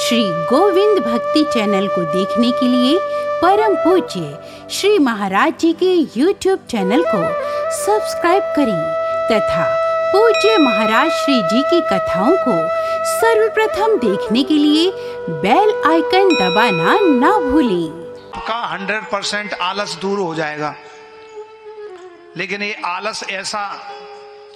श्री गोविंद भक्ति चैनल को देखने के लिए परम पूज्य श्री महाराज जी के YouTube चैनल को सब्सक्राइब करें तथा पूज्य महाराज श्री जी की कथाओं को सर्वप्रथम देखने के लिए बेल आइकन दबाना ना भूलें। आपका 100% आलस दूर हो जाएगा। लेकिन ये आलस ऐसा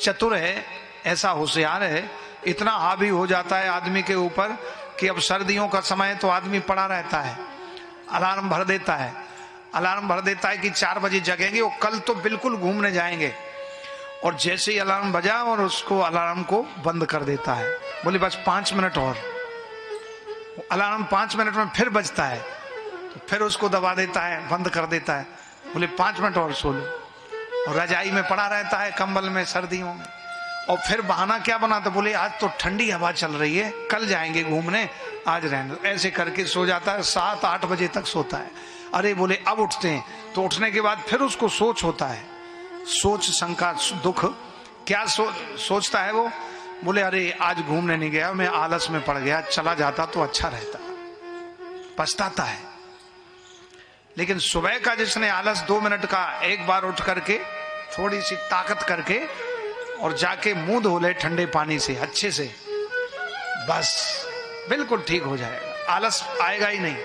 चतुर है, ऐसा होशियार है, इतना हावी हो जाता है आदमी के ऊपर कि अब सर्दियों का समय तो आदमी पड़ा रहता है, अलार्म भर देता है, कि 4 बजे जगेंगे और कल तो बिल्कुल घूमने जाएंगे। और जैसे ही अलार्म बजा और उसको अलार्म को बंद कर देता है, बोले बस 5 मिनट और। अलार्म 5 मिनट में फिर बजता है तो फिर उसको दबा देता है, बंद कर देता है, बोले 5 मिनट और सो लो। और रजाई में पड़ा रहता है, कंबल में, सर्दियों में। और फिर बहाना क्या बनाता, बोले आज तो ठंडी हवा चल रही है, कल जाएंगे घूमने, आज रहने दो। ऐसे करके सो जाता है, 7-8 बजे तक सोता है। अरे बोले अब उठते हैं, तो उठने के बाद फिर उसको सोच होता है, सोच, शंका, दुख। क्या सोचता है वो, बोले अरे आज घूमने नहीं गया, मैं आलस में पड़ गया, चला जाता तो अच्छा रहता, पछताता है। लेकिन सुबह का जिसने आलस 2 मिनट का, एक बार उठ करके थोड़ी सी ताकत करके और जाके मुंह धो ले ठंडे पानी से अच्छे से, बस बिल्कुल ठीक हो जाएगा, आलस आएगा ही नहीं।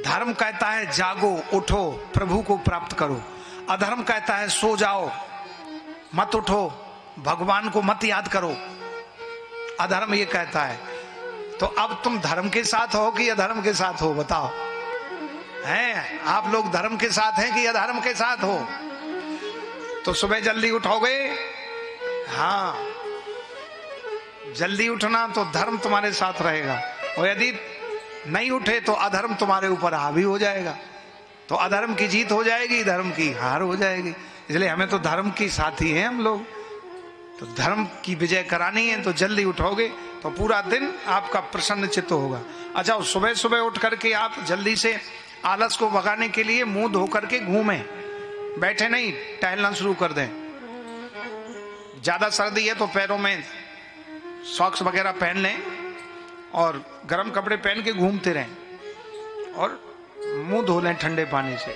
धर्म कहता है जागो, उठो, प्रभु को प्राप्त करो। अधर्म कहता है सो जाओ, मत उठो, भगवान को मत याद करो। अधर्म ये कहता है। तो अब तुम धर्म के साथ हो कि अधर्म के साथ हो, बताओ? हैं आप लोग धर्म के साथ हैं कि अधर्म के साथ हो? तो सुबह जल्दी उठोगे, हाँ जल्दी उठना तो धर्म तुम्हारे साथ रहेगा, और यदि नहीं उठे तो अधर्म तुम्हारे ऊपर हावी हो जाएगा। तो अधर्म की जीत हो जाएगी, धर्म की हार हो जाएगी। इसलिए हमें तो धर्म की साथी हैं हम लोग, तो धर्म की विजय करानी है। तो जल्दी उठोगे तो पूरा दिन आपका प्रसन्न चित्त होगा। अच्छा, सुबह सुबह उठ करके आप जल्दी से आलस को भगाने के लिए मुंह धो करके घूमें, बैठे नहीं, टहलना शुरू कर दें। ज्यादा सर्दी है तो पैरों में सॉक्स वगैरह पहन लें और गर्म कपड़े पहन के घूमते रहें और मुंह धो लें ठंडे पानी से।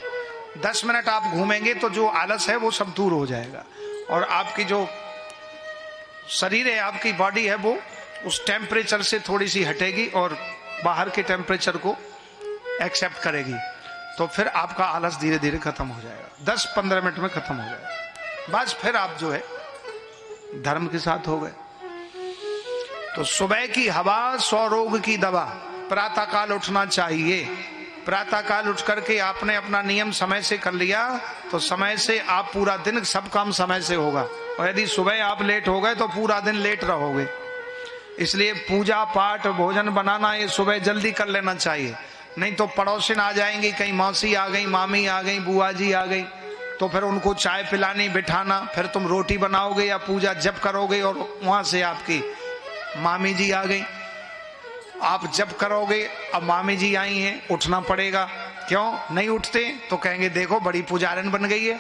10 मिनट आप घूमेंगे तो जो आलस है वो सब दूर हो जाएगा, और आपकी जो शरीर है, आपकी बॉडी है, वो उस टेम्परेचर से थोड़ी सी हटेगी और बाहर के टेम्परेचर को एक्सेप्ट करेगी। तो फिर आपका आलस धीरे धीरे खत्म हो जाएगा, 10-15 मिनट में खत्म हो जाएगा। बस फिर आप जो है धर्म के साथ हो गए। तो सुबह की हवा 100 रोग की दवा। प्रातः काल उठना चाहिए। प्रातः काल उठ करके आपने अपना नियम समय से कर लिया तो समय से आप पूरा दिन सब काम समय से होगा। और यदि सुबह आप लेट हो गए तो पूरा दिन लेट रहोगे। इसलिए पूजा पाठ, भोजन बनाना ये सुबह जल्दी कर लेना चाहिए। नहीं तो पड़ोसिन आ जाएंगी, कहीं मौसी आ गई, मामी आ गई, बुआ जी आ गई, तो फिर उनको चाय पिलानी, बिठाना, फिर तुम रोटी बनाओगे या पूजा जप करोगे और वहां से आपकी मामी जी आ गई, आप जब करोगे, अब मामी जी आई हैं, उठना पड़ेगा। क्यों नहीं उठते? तो कहेंगे देखो बड़ी पुजारन बन गई है,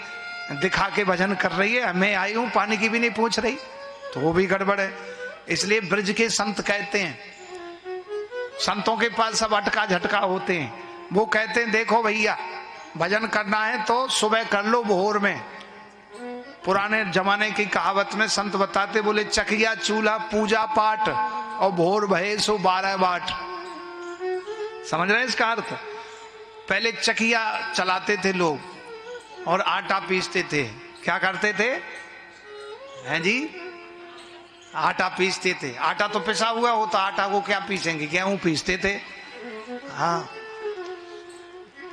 दिखा के भजन कर रही है, मैं आई हूं पानी की भी नहीं पूछ रही, तो वो भी गड़बड़ है। इसलिए ब्रज के संत कहते हैं, संतों के पास सब अटका झटका होते हैं, वो कहते हैं देखो भैया भजन करना है तो सुबह कर लो भोर में। पुराने जमाने की कहावत में संत बताते, बोले चकिया चूल्हा पूजा पाठ और भोर भये सो 12 बाट। समझ रहे हैं इसका अर्थ? पहले चकिया चलाते थे लोग और आटा पीसते थे। क्या करते थे? हैं जी, आटा पीसते थे। आटा तो पिसा हुआ होता, आटा को क्या पीसेंगे? गेहूं पीसते थे। हाँ,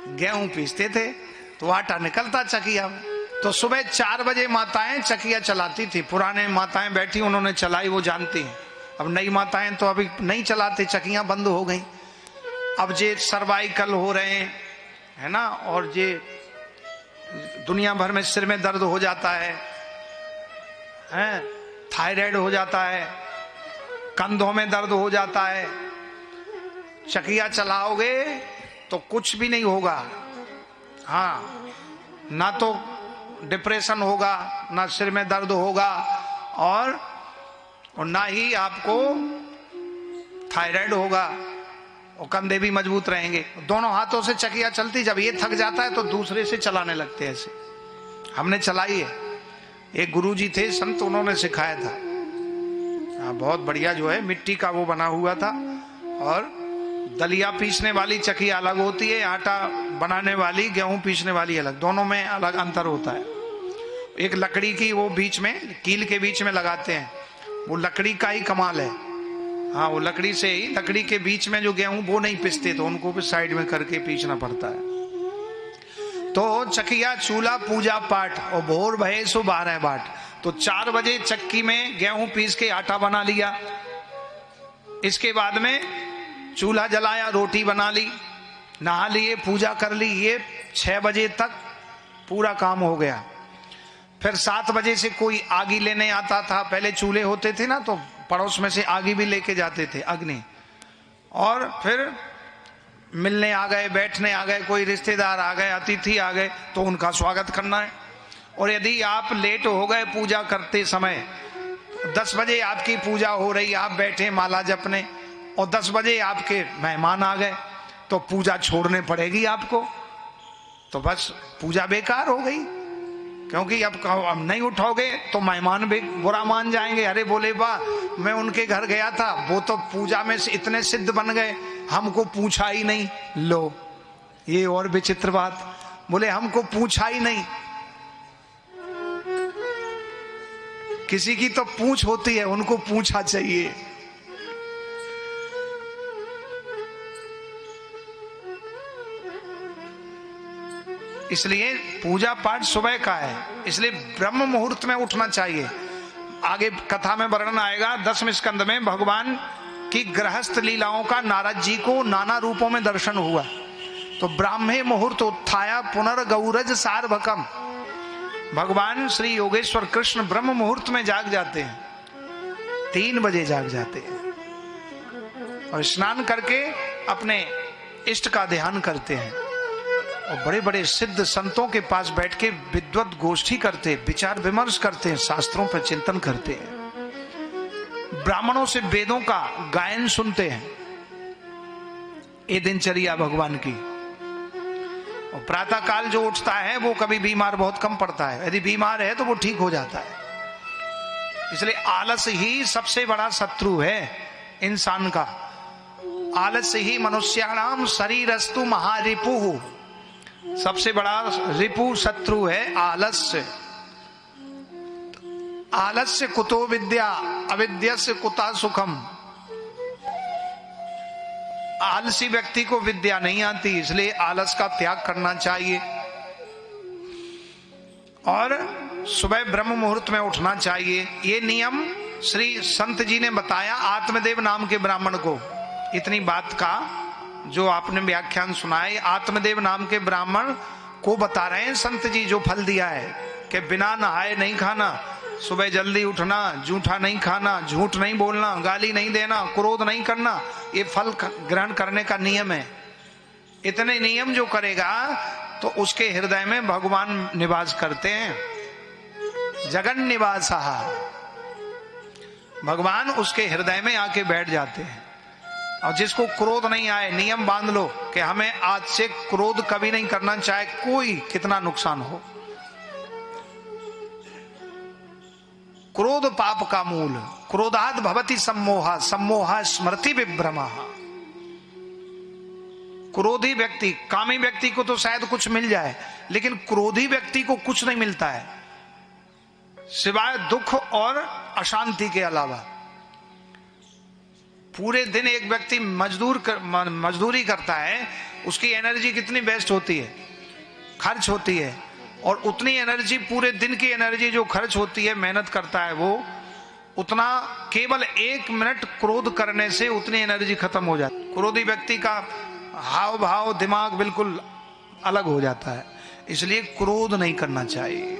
गेहूं पीसते थे तो आटा निकलता चकिया में। तो सुबह 4 बजे माताएं चकिया चलाती थी। पुराने माताएं बैठी, उन्होंने चलाई, वो जानती हैं। अब नई माताएं तो अभी नहीं चलाते, चकियां बंद हो गई। अब जे सर्वाइकल हो रहे हैं, है ना, और जे दुनिया भर में सिर में दर्द हो जाता है, थायराइड हो जाता है, कंधों में दर्द हो जाता है। चकिया चलाओगे तो कुछ भी नहीं होगा। हाँ, ना तो डिप्रेशन होगा, ना सिर में दर्द होगा, और ना ही आपको थायराइड होगा और कंधे भी मजबूत रहेंगे। दोनों हाथों से चकिया चलती, जब ये थक जाता है तो दूसरे से चलाने लगते हैं। ऐसे हमने चलाई है, एक गुरुजी थे संत, उन्होंने सिखाया था। बहुत बढ़िया जो है मिट्टी का वो बना हुआ था, और दलिया पीसने वाली चकिया अलग होती है, आटा बनाने वाली, गेहूं पीसने वाली अलग, दोनों में अलग अंतर होता है। एक लकड़ी की वो बीच में कील के बीच में लगाते हैं, वो लकड़ी का ही कमाल है। हाँ, वो लकड़ी से ही, लकड़ी के बीच में जो गेहूं वो नहीं पिसते, तो उनको भी साइड में करके पीसना पड़ता है। तो चकिया चूल्हा पूजा पाठ और भोर भये सो 12 बाट। तो 4 बजे चक्की में गेहूं पीस के आटा बना लिया, इसके बाद में चूल्हा जलाया, रोटी बना ली, नहा लिए, पूजा कर ली, ये 6 बजे तक पूरा काम हो गया। फिर 7 बजे से कोई आगी लेने आता था, पहले चूल्हे होते थे ना, तो पड़ोस में से आगी भी लेके जाते थे, अग्नि। और फिर मिलने आ गए, बैठने आ गए, कोई रिश्तेदार आ गए, अतिथि आ गए, तो उनका स्वागत करना है। और यदि आप लेट हो गए पूजा करते समय, 10 बजे आपकी पूजा हो रही, आप बैठे माला जपने, और 10 बजे आपके मेहमान आ गए, तो पूजा छोड़ने पड़ेगी आपको, तो बस पूजा बेकार हो गई। क्योंकि अब नहीं उठोगे तो मेहमान भी बुरा मान जाएंगे, अरे बोले बा मैं उनके घर गया था, वो तो पूजा में से इतने सिद्ध बन गए, हमको पूछा ही नहीं। लो, ये और विचित्र बात, बोले हमको पूछा ही नहीं। किसी की तो पूछ होती है, उनको पूछा चाहिए। इसलिए पूजा पाठ सुबह का है, इसलिए ब्रह्म मुहूर्त में उठना चाहिए। आगे कथा में वर्णन आएगा 10वें स्कंद में, भगवान की गृहस्थ लीलाओं का नारद जी को नाना रूपों में दर्शन हुआ। तो ब्राह्मे मुहूर्त उत्थाया पुनर्गौरज सार्वकम, भगवान श्री योगेश्वर कृष्ण ब्रह्म मुहूर्त में जाग जाते हैं, 3 बजे जाग जाते हैं, और स्नान करके अपने इष्ट का ध्यान करते हैं, और बड़े बड़े सिद्ध संतों के पास बैठ के विद्वत गोष्ठी करते, विचार विमर्श करते हैं, शास्त्रों पर चिंतन करते हैं, ब्राह्मणों से वेदों का गायन सुनते हैं। ये दिनचर्या भगवान की। और प्रातः काल जो उठता है वो कभी बीमार बहुत कम पड़ता है, यदि बीमार है तो वो ठीक हो जाता है। इसलिए आलस ही सबसे बड़ा शत्रु है इंसान का। आलस ही मनुष्याणाम शरीरस्तु महारिपुः, सबसे बड़ा रिपु शत्रु है आलस्य। आलस्य कुतो विद्या अविद्यस्य कुता सुखम। आलसी व्यक्ति को विद्या नहीं आती, इसलिए आलस का त्याग करना चाहिए, और सुबह ब्रह्म मुहूर्त में उठना चाहिए। ये नियम श्री संत जी ने बताया आत्मदेव नाम के ब्राह्मण को। इतनी बात का जो आपने व्याख्यान सुनाए, आत्मदेव नाम के ब्राह्मण को बता रहे हैं संत जी, जो फल दिया है कि बिना नहाए नहीं खाना, सुबह जल्दी उठना, जूठा नहीं खाना, झूठ नहीं बोलना, गाली नहीं देना, क्रोध नहीं करना, ये फल ग्रहण करने का नियम है। इतने नियम जो करेगा तो उसके हृदय में भगवान निवास करते हैं। जगन निवासा, भगवान उसके हृदय में आके बैठ जाते हैं। और जिसको क्रोध नहीं आए, नियम बांध लो कि हमें आज से क्रोध कभी नहीं करना, चाहे कोई कितना नुकसान हो। क्रोध पाप का मूल, क्रोधाद भवति सम्मोहा, सम्मोहा स्मृति विभ्रमा। क्रोधी व्यक्ति, कामी व्यक्ति को तो शायद कुछ मिल जाए, लेकिन क्रोधी व्यक्ति को कुछ नहीं मिलता है सिवाय दुख और अशांति के अलावा। पूरे दिन एक व्यक्ति मजदूरी करता है, उसकी एनर्जी कितनी वेस्ट होती है, खर्च होती है, और उतनी एनर्जी, पूरे दिन की एनर्जी जो खर्च होती है, मेहनत करता है वो, उतना केवल 1 मिनट क्रोध करने से उतनी एनर्जी खत्म हो जाती है। क्रोधी व्यक्ति का हाव भाव, दिमाग बिल्कुल अलग हो जाता है। इसलिए क्रोध नहीं करना चाहिए।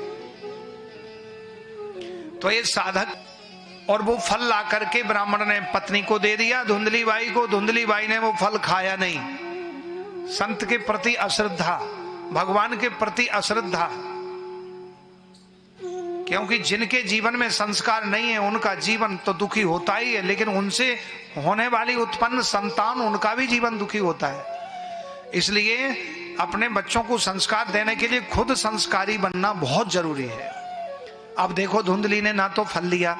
तो ये साधक, और वो फल ला करके ब्राह्मण ने पत्नी को दे दिया, धुंधली बाई को। धुंधली बाई ने वो फल खाया नहीं। संत के प्रति अश्रद्धा, भगवान के प्रति अश्रद्धा। क्योंकि जिनके जीवन में संस्कार नहीं है उनका जीवन तो दुखी होता ही है, लेकिन उनसे होने वाली उत्पन्न संतान उनका भी जीवन दुखी होता है। इसलिए अपने बच्चों को संस्कार देने के लिए खुद संस्कारी बनना बहुत जरूरी है। अब देखो धुंधली ने ना तो फल लिया,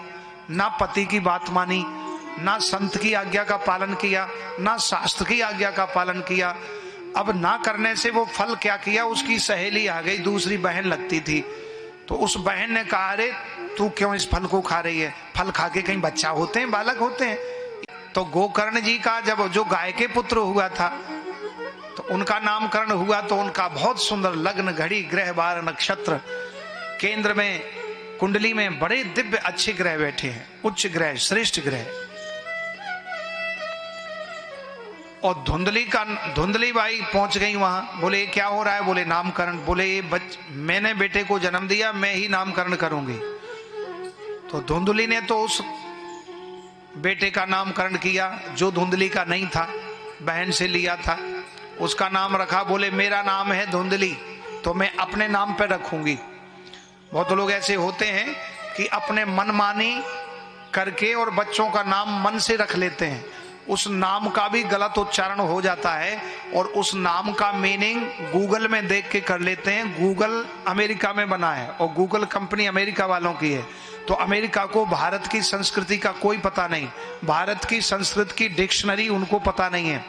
ना पति की बात मानी, ना संत की आज्ञा का पालन किया, ना शास्त्र की आज्ञा का पालन किया। अब ना करने से वो फल क्या किया, उसकी सहेली आ गई, दूसरी बहन लगती थी, तो उस बहन ने कहा अरे तू क्यों इस फल को खा रही है, फल खा के कहीं बच्चा होते हैं, बालक होते हैं। तो गोकर्ण जी का जब जो गाय के पुत्र हुआ था तो उनका नामकरण हुआ, तो उनका बहुत सुंदर लग्न घड़ी ग्रह बार नक्षत्र, केंद्र में कुंडली में बड़े दिव्य अच्छे ग्रह बैठे हैं, उच्च ग्रह, श्रेष्ठ ग्रह। और धुंधली बाई पहुंच गई वहां। बोले क्या हो रहा है, बोले नामकरण। बोले मैंने बेटे को जन्म दिया, मैं ही नामकरण करूंगी। तो धुंधली ने तो उस बेटे का नामकरण किया जो धुंधली का नहीं था, बहन से लिया था, उसका नाम रखा। बोले मेरा नाम है धुंधली, तो मैं अपने नाम पे रखूंगी। बहुत लोग ऐसे होते हैं कि अपने मनमानी करके और बच्चों का नाम मन से रख लेते हैं, उस नाम का भी गलत उच्चारण हो जाता है और उस नाम का मीनिंग गूगल में देख के कर लेते हैं। गूगल अमेरिका में बना है और गूगल कंपनी अमेरिका वालों की है, तो अमेरिका को भारत की संस्कृति का कोई पता नहीं, भारत की संस्कृत की डिक्शनरी उनको पता नहीं है।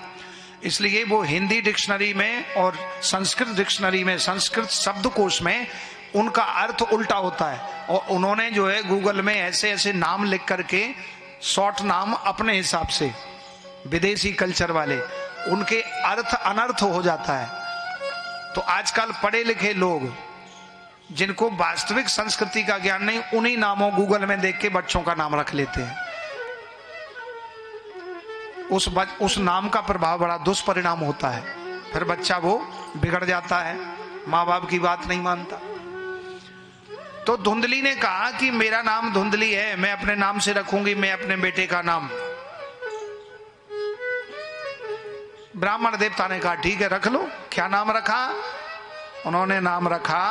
इसलिए वो हिंदी डिक्शनरी में और संस्कृत डिक्शनरी में, संस्कृत शब्दकोश में उनका अर्थ उल्टा होता है, और उन्होंने जो है गूगल में ऐसे ऐसे नाम लिख करके शॉर्ट नाम अपने हिसाब से, विदेशी कल्चर वाले, उनके अर्थ अनर्थ हो जाता है। तो आजकल पढ़े लिखे लोग जिनको वास्तविक संस्कृति का ज्ञान नहीं, उन्हीं नामों गूगल में देख के बच्चों का नाम रख लेते हैं। उस नाम का प्रभाव बड़ा दुष्परिणाम होता है, फिर बच्चा वो बिगड़ जाता है, माँ बाप की बात नहीं मानता। तो धुंधली ने कहा कि मेरा नाम धुंधली है, मैं अपने नाम से रखूंगी, मैं अपने बेटे का नाम। ब्राह्मण देवता ने कहा ठीक है रख लो। क्या नाम रखा? उन्होंने नाम रखा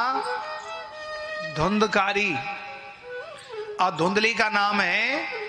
धुंधकारी, और धुंधली का नाम है